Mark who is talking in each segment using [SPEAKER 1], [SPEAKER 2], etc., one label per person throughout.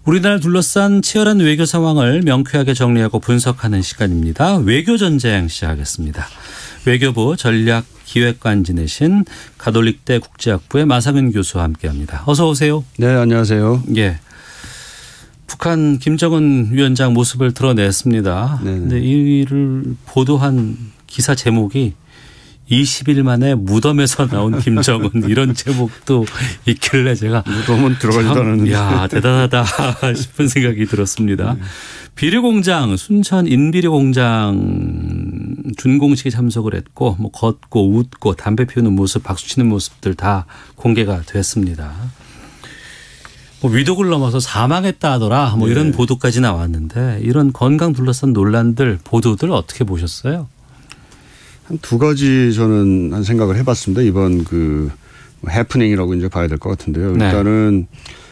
[SPEAKER 1] 우리나라를 둘러싼 치열한 외교 상황을 명쾌하게 정리하고 분석하는 시간입니다. 외교전쟁 시작하겠습니다. 외교부 전략기획관 지내신 가톨릭대 국제학부의 마상은 교수와 함께합니다. 어서 오세요.
[SPEAKER 2] 네, 안녕하세요.
[SPEAKER 1] 예. 북한 김정은 위원장 모습을 드러냈습니다. 그런데 이를 보도한 기사 제목이 20일 만에 무덤에서 나온 김정은 이런 제목도 있길래 제가
[SPEAKER 2] 무덤은 들어가지도 않았는데
[SPEAKER 1] 야 대단하다 싶은 생각이 들었습니다. 비료공장 순천 인비료공장 준공식에 참석을 했고 뭐 걷고 웃고 담배 피우는 모습 박수 치는 모습들 다 공개가 됐습니다. 뭐 위독을 넘어서 사망했다 하더라 뭐 이런 보도까지 나왔는데 이런 건강 둘러싼 논란들 보도들 어떻게 보셨어요?
[SPEAKER 2] 한 두 가지 저는 한 생각을 해봤습니다. 이번 그 해프닝이라고 이제 봐야 될 것 같은데요. 일단은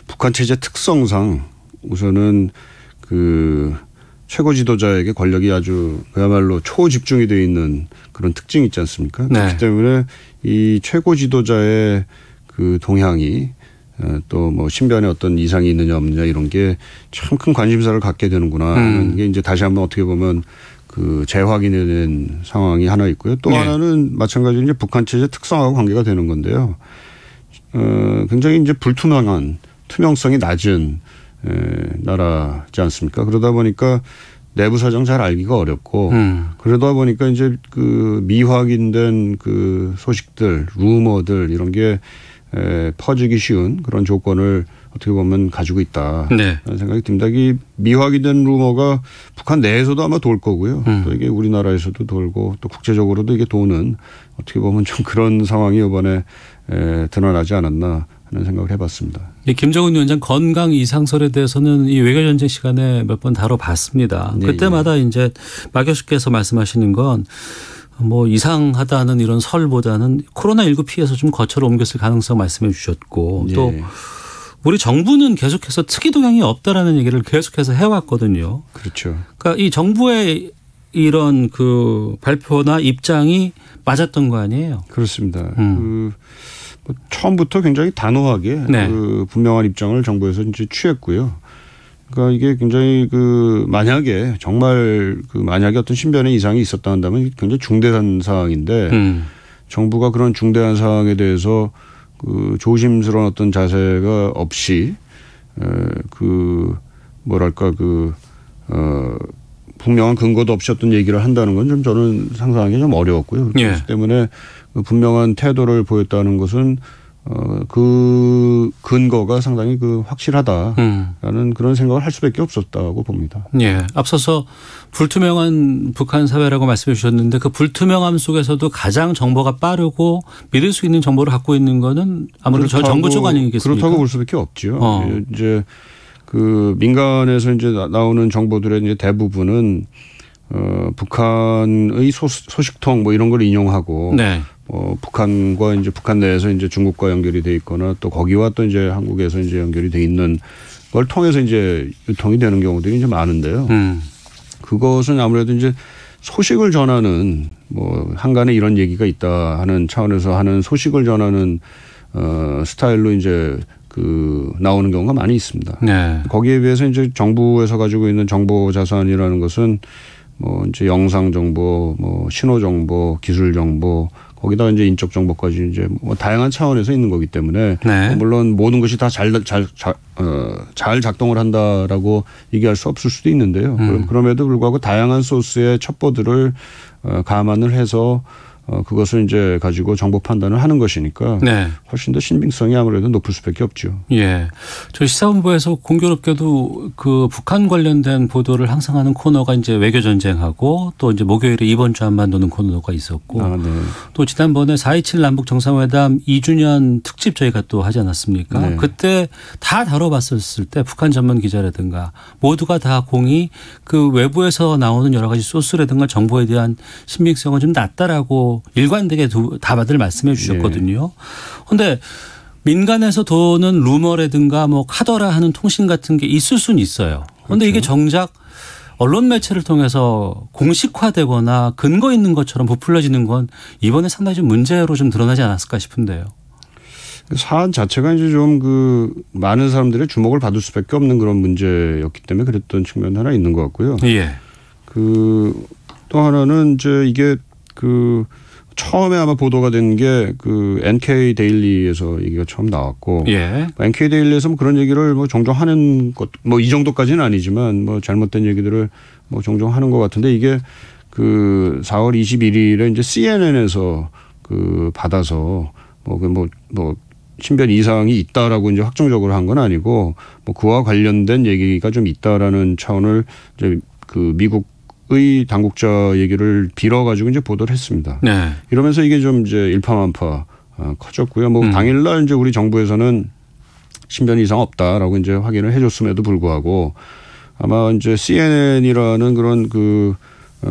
[SPEAKER 2] 북한 체제 특성상 우선은 그 최고 지도자에게 권력이 아주 그야말로 초집중이 되어 있는 그런 특징이 있지 않습니까? 그렇기 때문에 이 최고 지도자의 그 동향이 또 뭐 신변에 어떤 이상이 있느냐 없느냐 이런 게 참 큰 관심사를 갖게 되는구나. 이게 이제 다시 한번 어떻게 보면 그 재확인이 된 상황이 하나 있고요. 또 하나는 마찬가지로 이제 북한 체제 특성하고 관계가 되는 건데요. 굉장히 이제 불투명한 투명성이 낮은 나라지 않습니까? 그러다 보니까 내부 사정 잘 알기가 어렵고 그러다 보니까 이제 그 미확인된 그 소식들, 루머들 이런 게 퍼지기 쉬운 그런 조건을 어떻게 보면 가지고 있다. 라는 생각이 듭니다. 이 미확인된 루머가 북한 내에서도 아마 돌 거고요. 또 이게 우리나라에서도 돌고 또 국제적으로도 이게 도는 어떻게 보면 좀 그런 상황이 이번에 드러나지 않았나 하는 생각을 해봤습니다.
[SPEAKER 1] 김정은 위원장 건강 이상설에 대해서는 이 외교전쟁 시간에 몇 번 다뤄봤습니다. 그때마다 이제 마 교수께서 말씀하시는 건 뭐 이상하다는 이런 설보다는 코로나19 피해서 좀 거처를 옮겼을 가능성 말씀해 주셨고 또 우리 정부는 계속해서 특이 동향이 없다라는 얘기를 계속해서 해왔거든요.
[SPEAKER 2] 그렇죠.
[SPEAKER 1] 그러니까 이 정부의 이런 그 발표나 입장이 맞았던 거 아니에요?
[SPEAKER 2] 그렇습니다. 뭐 처음부터 굉장히 단호하게 그 분명한 입장을 정부에서 이제 취했고요. 그러니까 이게 굉장히 그 만약에 정말 그 만약에 어떤 신변에 이상이 있었다 한다면 굉장히 중대한 사항인데 정부가 그런 중대한 사항에 대해서 그 조심스러운 어떤 자세가 없이 그 뭐랄까 그 분명한 근거도 없이 어떤 얘기를 한다는 건 좀 저는 상상하기 좀 어려웠고요. 그렇기 때문에 그 분명한 태도를 보였다는 것은 그 근거가 상당히 그 확실하다라는 그런 생각을 할 수밖에 없었다고 봅니다.
[SPEAKER 1] 예. 앞서서 불투명한 북한 사회라고 말씀해 주셨는데 그 불투명함 속에서도 가장 정보가 빠르고 믿을 수 있는 정보를 갖고 있는 거는 아무래도 저 정부 쪽 아니겠습니까?
[SPEAKER 2] 그렇다고 볼 수밖에 없죠. 이제 그 민간에서 이제 나오는 정보들의 이제 대부분은 북한의 소식통 뭐 이런 걸 인용하고 북한과 이제 북한 내에서 이제 중국과 연결이 돼 있거나 또 거기와 또 이제 한국에서 이제 연결이 돼 있는 걸 통해서 이제 유통이 되는 경우들이 이제 많은데요. 그것은 아무래도 이제 소식을 전하는 뭐 한간에 이런 얘기가 있다 하는 차원에서 하는 소식을 전하는 스타일로 이제 그 나오는 경우가 많이 있습니다. 거기에 비해서 이제 정부에서 가지고 있는 정보 자산이라는 것은 뭐 이제 영상 정보, 뭐 신호 정보, 기술 정보, 거기다 이제 인적 정보까지 이제 뭐 다양한 차원에서 있는 거기 때문에 물론 모든 것이 다 잘 작동을 한다라고 얘기할 수 없을 수도 있는데요. 그럼에도 불구하고 다양한 소스의 첩보들을 감안을 해서 그것을 이제 가지고 정보 판단을 하는 것이니까 훨씬 더 신빙성이 아무래도 높을 수밖에 없죠.
[SPEAKER 1] 예. 저희 시사본부에서 공교롭게도 그 북한 관련된 보도를 항상 하는 코너가 이제 외교전쟁하고 또 이제 목요일에 이번 주 한반도는 코너가 있었고 또 지난번에 4.27 남북 정상회담 2주년 특집 저희가 또 하지 않았습니까? 그때 다 다뤄봤었을 때 북한 전문 기자라든가 모두가 다 공이 그 외부에서 나오는 여러 가지 소스라든가 정보에 대한 신빙성은 좀 낮다라고 일관되게 다들 말씀해 주셨거든요. 그런데 민간에서 도는 루머라든가 뭐 카더라 하는 통신 같은 게 있을 수는 있어요. 그런데 이게 정작 언론 매체를 통해서 공식화되거나 근거 있는 것처럼 부풀려지는 건 이번에 상당히 좀 문제로 좀 드러나지 않았을까 싶은데요.
[SPEAKER 2] 사안 자체가 이제 좀 그 많은 사람들의 주목을 받을 수밖에 없는 그런 문제였기 때문에 그랬던 측면 하나 있는 것 같고요.
[SPEAKER 1] 예.
[SPEAKER 2] 또 하나는 이제 이게 처음에 아마 보도가 된 게 NK 데일리에서 얘기가 처음 나왔고,
[SPEAKER 1] 예.
[SPEAKER 2] NK 데일리에서 뭐 그런 얘기를 뭐 종종 하는 것, 뭐 이 정도까지는 아니지만 뭐 잘못된 얘기들을 뭐 종종 하는 것 같은데 이게 4월 21일에 이제 CNN에서 받아서 신변 이상이 있다라고 이제 확정적으로 한 건 아니고 뭐 그와 관련된 얘기가 좀 있다라는 차원을 이제 미국의 당국자 얘기를 빌어가지고 이제 보도를 했습니다.
[SPEAKER 1] 네.
[SPEAKER 2] 이러면서 이게 좀 이제 일파만파 커졌고요. 뭐 당일날 이제 우리 정부에서는 신변 이상 없다라고 이제 확인을 해줬음에도 불구하고 아마 이제 CNN이라는 그런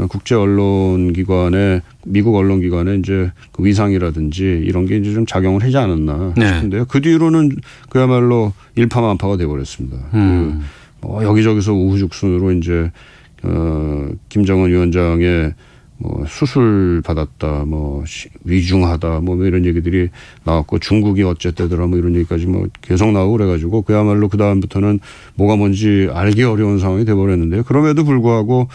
[SPEAKER 2] 국제 언론기관의 미국 언론기관의 이제 위상이라든지 이런 게 이제 좀 작용을 하지 않았나 싶은데요. 네. 그 뒤로는 그야말로 일파만파가 돼버렸습니다. 여기저기서 우후죽순으로 이제 김정은 위원장의 뭐 수술 받았다, 뭐 위중하다, 뭐 이런 얘기들이 나왔고 중국이 어쨌대더라, 뭐 이런 얘기까지 뭐 계속 나오고 그래가지고 그야말로 그 다음부터는 뭐가 뭔지 알기 어려운 상황이 돼버렸는데요. 그럼에도 불구하고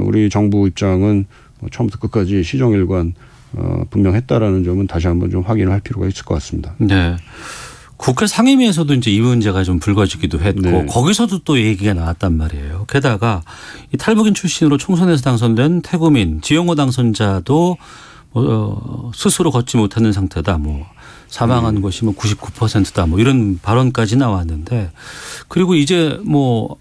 [SPEAKER 2] 우리 정부 입장은 처음부터 끝까지 시정일관 분명했다라는 점은 다시 한번 좀 확인을 할 필요가 있을 것 같습니다.
[SPEAKER 1] 네. 국회 상임위에서도 이제 이 문제가 좀 불거지기도 했고 네. 거기서도 또 얘기가 나왔단 말이에요. 게다가 이 탈북인 출신으로 총선에서 당선된 태구민, 지영호 당선자도 스스로 걷지 못하는 상태다. 뭐 사망한 것이 뭐 99%다. 뭐 이런 발언까지 나왔는데 그리고 이제 뭐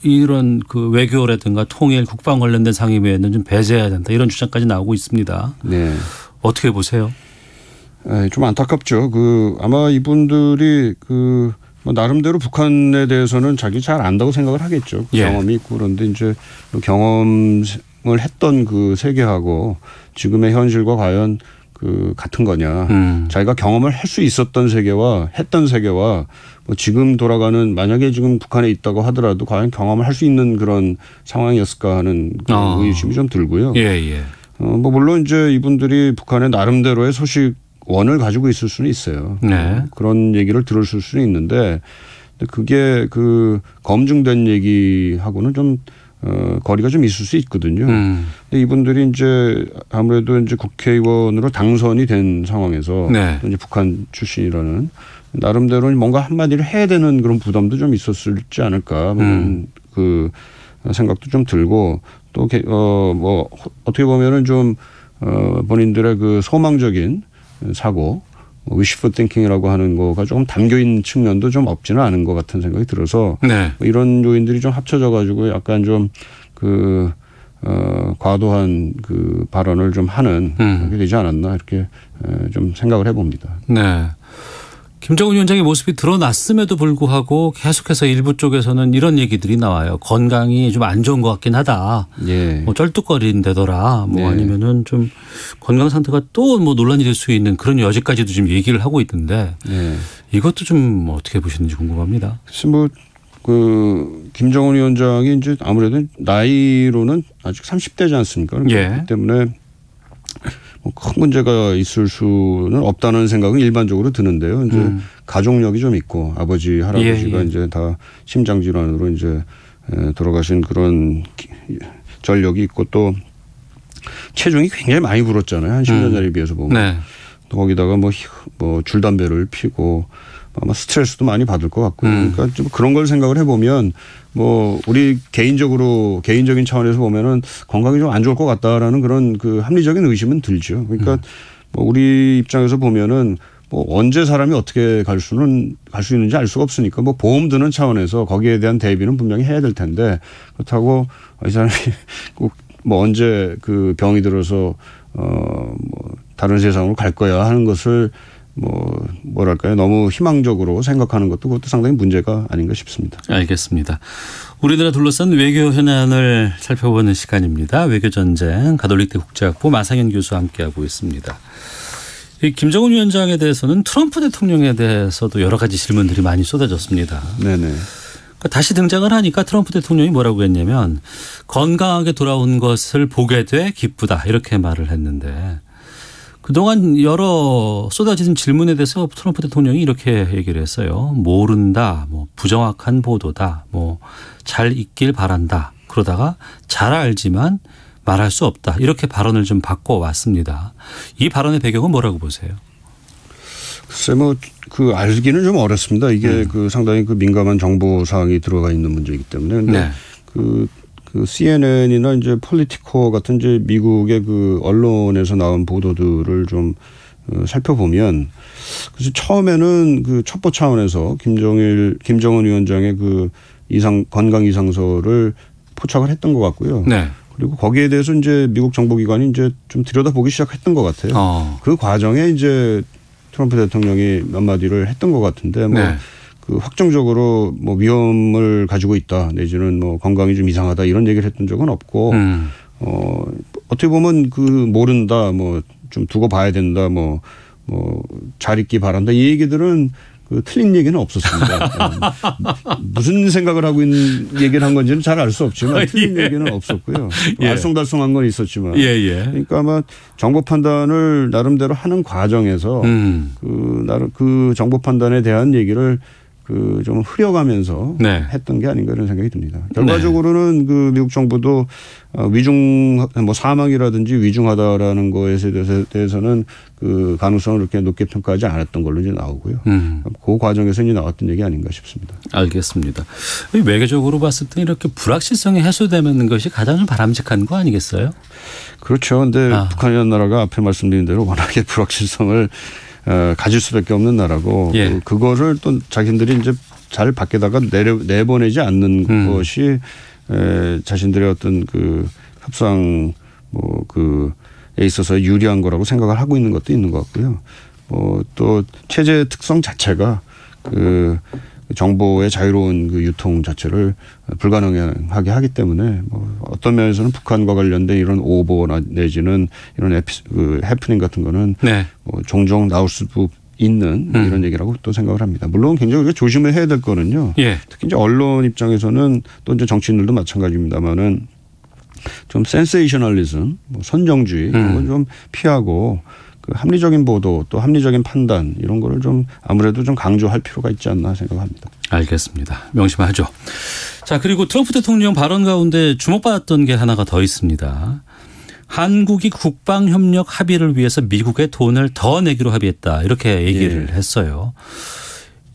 [SPEAKER 1] 이런 외교라든가 통일, 국방 관련된 상임위에는 좀 배제해야 된다. 이런 주장까지 나오고 있습니다.
[SPEAKER 2] 네.
[SPEAKER 1] 어떻게 보세요?
[SPEAKER 2] 좀 안타깝죠. 아마 이분들이 뭐 나름대로 북한에 대해서는 자기 잘 안다고 생각을 하겠죠.
[SPEAKER 1] 예.
[SPEAKER 2] 경험이 있고 그런데 이제 경험을 했던 그 세계하고 지금의 현실과 과연 같은 거냐. 자기가 경험을 할 수 있었던 세계와 했던 세계와 뭐 지금 돌아가는 만약에 지금 북한에 있다고 하더라도 과연 경험을 할 수 있는 그런 상황이었을까 하는 의심이 좀 들고요.
[SPEAKER 1] 예, 예.
[SPEAKER 2] 뭐 물론 이제 이분들이 북한의 나름대로의 소식원을 가지고 있을 수는 있어요.
[SPEAKER 1] 네.
[SPEAKER 2] 그런 얘기를 들었을 수는 있는데 그게 검증된 얘기하고는 좀 거리가 좀 있을 수 있거든요. 근데 이분들이 이제 아무래도 이제 국회의원으로 당선이 된 상황에서
[SPEAKER 1] 네.
[SPEAKER 2] 이제 북한 출신이라는 나름대로 뭔가 한마디를 해야 되는 그런 부담도 좀 있었을지 않을까 그 생각도 좀 들고 또 뭐 어떻게 보면은 좀 본인들의 소망적인 사고 wishful thinking이라고 하는 거가 조금 담겨 있는 측면도 좀 없지는 않은 것 같은 생각이 들어서
[SPEAKER 1] 네.
[SPEAKER 2] 이런 요인들이 좀 합쳐져 가지고 약간 좀 과도한 발언을 좀 하는 그렇게 되지 않았나 이렇게 좀 생각을 해봅니다.
[SPEAKER 1] 네. 김정은 위원장의 모습이 드러났음에도 불구하고 계속해서 일부 쪽에서는 이런 얘기들이 나와요. 건강이 좀 안 좋은 것 같긴 하다.
[SPEAKER 2] 예.
[SPEAKER 1] 뭐 쩔뚝거린다더라. 뭐 네. 아니면은 좀 건강 상태가 또 뭐 논란이 될 수 있는 그런 여지까지도 지금 얘기를 하고 있던데 네. 이것도 좀 어떻게 보시는지 궁금합니다.
[SPEAKER 2] 그래서 뭐 김정은 위원장이 이제 아무래도 나이로는 아직 30대지 않습니까?
[SPEAKER 1] 예.
[SPEAKER 2] 그렇기 때문에 큰 문제가 있을 수는 없다는 생각은 일반적으로 드는데요. 이제 가족력이 좀 있고 아버지, 할아버지가 이제 다 심장 질환으로 이제 돌아가신 그런 전력이 있고 또 체중이 굉장히 많이 불었잖아요. 한 10년 전에 비해서 보면. 네. 또 거기다가 뭐 줄담배를 피고 아마 스트레스도 많이 받을 것 같고요. 그러니까 좀 그런 걸 생각을 해보면 뭐 우리 개인적인 차원에서 보면은 건강이 좀 안 좋을 것 같다라는 그런 합리적인 의심은 들죠. 그러니까 뭐 우리 입장에서 보면은 뭐 언제 사람이 어떻게 갈 수 있는지 알 수가 없으니까 뭐 보험 드는 차원에서 거기에 대한 대비는 분명히 해야 될 텐데 그렇다고 이 사람이 꼭 뭐 언제 병이 들어서 뭐 다른 세상으로 갈 거야 하는 것을 뭐랄까요. 너무 희망적으로 생각하는 것도 그것도 상당히 문제가 아닌가 싶습니다. 알겠습니다.
[SPEAKER 1] 우리나라 둘러싼 외교 현안을 살펴보는 시간입니다. 외교전쟁 가톨릭대 국제학부 마상현 교수와 함께하고 있습니다. 이 김정은 위원장에 대해서는 트럼프 대통령에 대해서도 여러 가지 질문들이 많이 쏟아졌습니다.
[SPEAKER 2] 네네.
[SPEAKER 1] 그러니까 다시 등장을 하니까 트럼프 대통령이 뭐라고 했냐면 건강하게 돌아온 것을 보게 돼 기쁘다 이렇게 말을 했는데 그동안 여러 쏟아지는 질문에 대해서 트럼프 대통령이 이렇게 얘기를 했어요. 모른다, 뭐 부정확한 보도다, 뭐 잘 있길 바란다. 그러다가 잘 알지만 말할 수 없다. 이렇게 발언을 좀 바꿔왔습니다. 이 발언의 배경은 뭐라고 보세요?
[SPEAKER 2] 글쎄 그 알기는 좀 어렵습니다. 이게 그 상당히 그 민감한 정보 사항이 들어가 있는 문제이기 때문에. 근데
[SPEAKER 1] 네.
[SPEAKER 2] 그 CNN이나 이제 폴리티코 같은 이제 미국의 그 언론에서 나온 보도들을 좀 살펴보면 그래서 처음에는 그 첩보 차원에서 김정은 위원장의 그 건강 이상서를 포착을 했던 것 같고요.
[SPEAKER 1] 네.
[SPEAKER 2] 그리고 거기에 대해서 이제 미국 정보기관이 이제 좀 들여다보기 시작했던 것 같아요. 그 과정에 이제 트럼프 대통령이 몇 마디를 했던 것 같은데 뭐
[SPEAKER 1] 네.
[SPEAKER 2] 그 확정적으로 뭐 위험을 가지고 있다 내지는 뭐 건강이 좀 이상하다 이런 얘기를 했던 적은 없고 어떻게 보면 그 모른다 뭐 좀 두고 봐야 된다 뭐 잘 있기 바란다 이 얘기들은 그 틀린 얘기는 없었습니다. 무슨 생각을 하고 있는 얘기를 한 건지는 잘 알 수 없지만 틀린 얘기는 없었고요. 알쏭달쏭한 건 있었지만. 그러니까 아마 정보 판단을 나름대로 하는 과정에서 그 정보 판단에 대한 얘기를 그 좀 흐려가면서 했던 게 아닌가 이런 생각이 듭니다. 결과적으로는 그 미국 정부도 뭐 사망이라든지 위중하다라는 거에 대해서는 그 가능성을 그렇게 높게 평가하지 않았던 걸로 이제 나오고요. 그 과정에서 이제 나왔던 얘기 아닌가 싶습니다.
[SPEAKER 1] 알겠습니다. 외교적으로 봤을 때 이렇게 불확실성이 해소되는 것이 가장 좀 바람직한 거 아니겠어요?
[SPEAKER 2] 그렇죠. 그런데 북한이라는 나라가 앞에 말씀드린 대로 워낙에 불확실성을 가질 수밖에 없는 나라고 그거를 또 자신들이 이제 잘 밖에다가 내보내지 않는 것이 자신들의 어떤 그 협상 뭐 그에 있어서 유리한 거라고 생각을 하고 있는 것도 있는 것 같고요. 또 체제 특성 자체가 그 정보의 자유로운 그 유통 자체를 불가능하게 하기 때문에 뭐 어떤 면에서는 북한과 관련된 이런 오보나 내지는 이런 그 해프닝 같은 거는 뭐 종종 나올 수도 있는 이런 얘기라고 또 생각을 합니다. 물론 굉장히 우리가 조심을 해야 될 거는요. 특히 이제 언론 입장에서는 또 이제 정치인들도 마찬가지입니다만은 좀 센세이셔널리즘, 뭐 선정주의 이런 건 좀 피하고 그 합리적인 보도 또 합리적인 판단 이런 거를 좀 아무래도 좀 강조할 필요가 있지 않나 생각합니다.
[SPEAKER 1] 알겠습니다. 명심하죠. 자, 그리고 트럼프 대통령 발언 가운데 주목받았던 게 하나가 더 있습니다. 한국이 국방협력 합의를 위해서 미국에 돈을 더 내기로 합의했다. 이렇게 얘기를 했어요.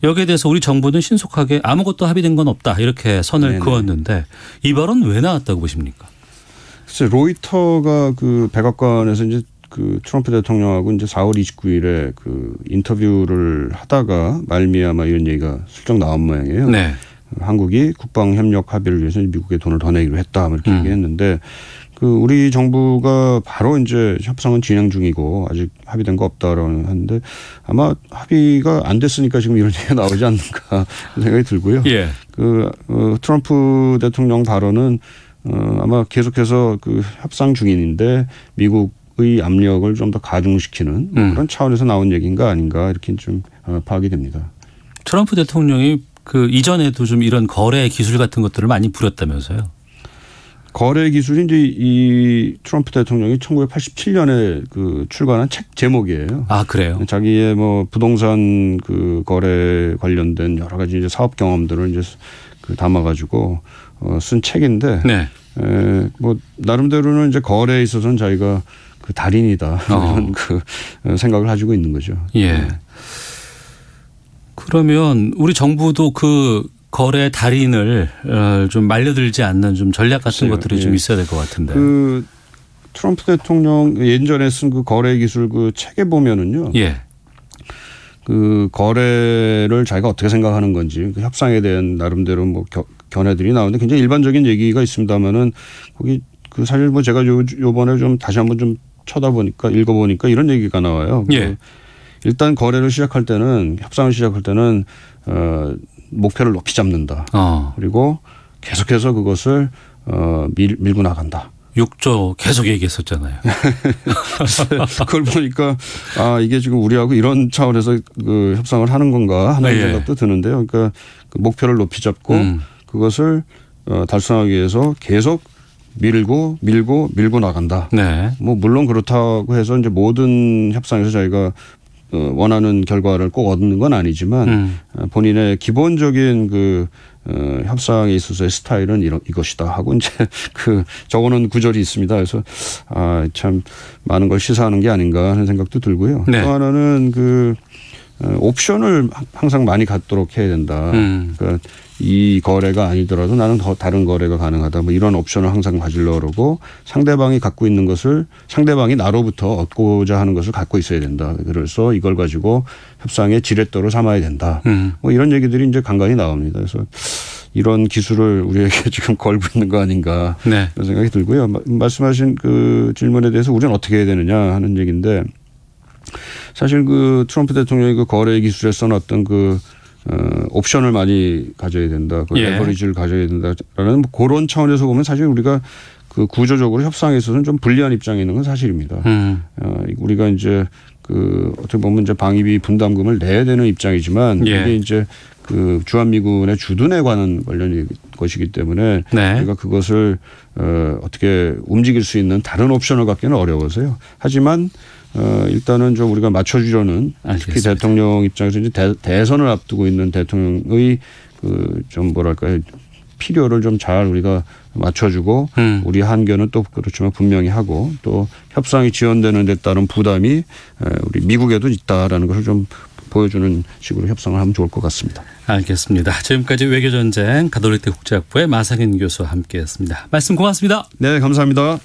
[SPEAKER 1] 여기에 대해서 우리 정부는 신속하게 아무것도 합의된 건 없다. 이렇게 선을 그었는데 이 발언 왜 나왔다고 보십니까?
[SPEAKER 2] 글쎄 로이터가 그 백악관에서 이제 그 트럼프 대통령하고 이제 4월 29일에 그 인터뷰를 하다가 말미암아 이런 얘기가 슬쩍 나온 모양이에요. 한국이 국방협력 합의를 위해서 미국에 돈을 더 내기로 했다. 이렇게 얘기했는데 그 우리 정부가 바로 이제 협상은 진행 중이고 아직 합의된 거 없다라고 하는데 아마 합의가 안 됐으니까 지금 이런 얘기가 나오지 않는가 생각이 들고요. 그 트럼프 대통령 발언은 아마 계속해서 그 협상 중인데 미국의 압력을 좀 더 가중시키는 그런 차원에서 나온 얘기인가 아닌가 이렇게 좀 파악이 됩니다.
[SPEAKER 1] 트럼프 대통령이 그 이전에도 좀 이런 거래 기술 같은 것들을 많이 부렸다면서요?
[SPEAKER 2] 거래 기술이 이제 이 트럼프 대통령이 1987년에 그 출간한 책 제목이에요.
[SPEAKER 1] 아, 그래요?
[SPEAKER 2] 자기의 뭐 부동산 그 거래 관련된 여러 가지 이제 사업 경험들을 이제 그 담아가지고 쓴 책인데, 뭐 나름대로는 이제 거래에 있어서는 자기가 그 달인이다 이런 그 생각을 가지고 있는 거죠.
[SPEAKER 1] 그러면 우리 정부도 그 거래 달인을 좀 말려들지 않는 좀 전략 같은 것들이 좀 있어야 될 것 같은데.
[SPEAKER 2] 그 트럼프 대통령 예전에 쓴 그 거래 기술 그 책에 보면은요. 그 거래를 자기가 어떻게 생각하는 건지 그 협상에 대한 나름대로 뭐 견해들이 나오는데 굉장히 일반적인 얘기가 있습니다만은 거기 그 사실 뭐 제가 요번에 좀 다시 한번 좀 쳐다보니까 읽어보니까 이런 얘기가 나와요. 일단 거래를 시작할 때는 협상을 시작할 때는 목표를 높이 잡는다. 그리고 계속해서 그것을 밀고 나간다.
[SPEAKER 1] 6조 계속 얘기했었잖아요.
[SPEAKER 2] 그걸 보니까 아 이게 지금 우리하고 이런 차원에서 그 협상을 하는 건가 하는 생각도 드는데요. 그러니까 그 목표를 높이 잡고 그것을 달성하기 위해서 계속 밀고 나간다.
[SPEAKER 1] 네.
[SPEAKER 2] 뭐 물론 그렇다고 해서 이제 모든 협상에서 저희가 원하는 결과를 꼭 얻는 건 아니지만 본인의 기본적인 그 협상에 있어서의 스타일은 이것이다 하고 이제 그 적어놓은 구절이 있습니다. 그래서 참 많은 걸 시사하는 게 아닌가 하는 생각도 들고요.
[SPEAKER 1] 네.
[SPEAKER 2] 또 하나는 그 옵션을 항상 많이 갖도록 해야 된다. 그러니까 이 거래가 아니더라도 나는 더 다른 거래가 가능하다. 뭐 이런 옵션을 항상 가지려고 그러고 상대방이 갖고 있는 것을 상대방이 나로부터 얻고자 하는 것을 갖고 있어야 된다. 그래서 이걸 가지고 협상의 지렛대로 삼아야 된다. 뭐 이런 얘기들이 이제 간간히 나옵니다. 그래서 이런 기술을 우리에게 지금 걸고 있는 거 아닌가
[SPEAKER 1] 네.
[SPEAKER 2] 그런 생각이 들고요. 말씀하신 그 질문에 대해서 우리는 어떻게 해야 되느냐 하는 얘기인데 사실 그 트럼프 대통령이 그 거래 기술에 써놨던 그 옵션을 많이 가져야 된다. 그 레버리지를 가져야 된다라는 뭐 그런 차원에서 보면 사실 우리가 그 구조적으로 협상에 있어서는 좀 불리한 입장에 있는 건 사실입니다. 우리가 이제 그 어떻게 보면 이제 방위비 분담금을 내야 되는 입장이지만 이게 이제 그 주한미군의 주둔에 관한 관련 것이기 때문에 우리가 그것을 어떻게 움직일 수 있는 다른 옵션을 갖기는 어려워서요. 하지만 일단은 좀 우리가 맞춰주려는 특히 대통령 입장에서 이제 대선을 앞두고 있는 대통령의 그 좀 뭐랄까요 필요를 좀 잘 우리가 맞춰주고 우리 한견은 또 그렇지만 분명히 하고 또 협상이 지연되는 데 따른 부담이 우리 미국에도 있다라는 것을 좀 보여주는 식으로 협상을 하면 좋을 것 같습니다.
[SPEAKER 1] 알겠습니다. 지금까지 외교전쟁 가톨릭대 국제학부의 마상현 교수와 함께했습니다. 말씀 고맙습니다.
[SPEAKER 2] 네, 감사합니다.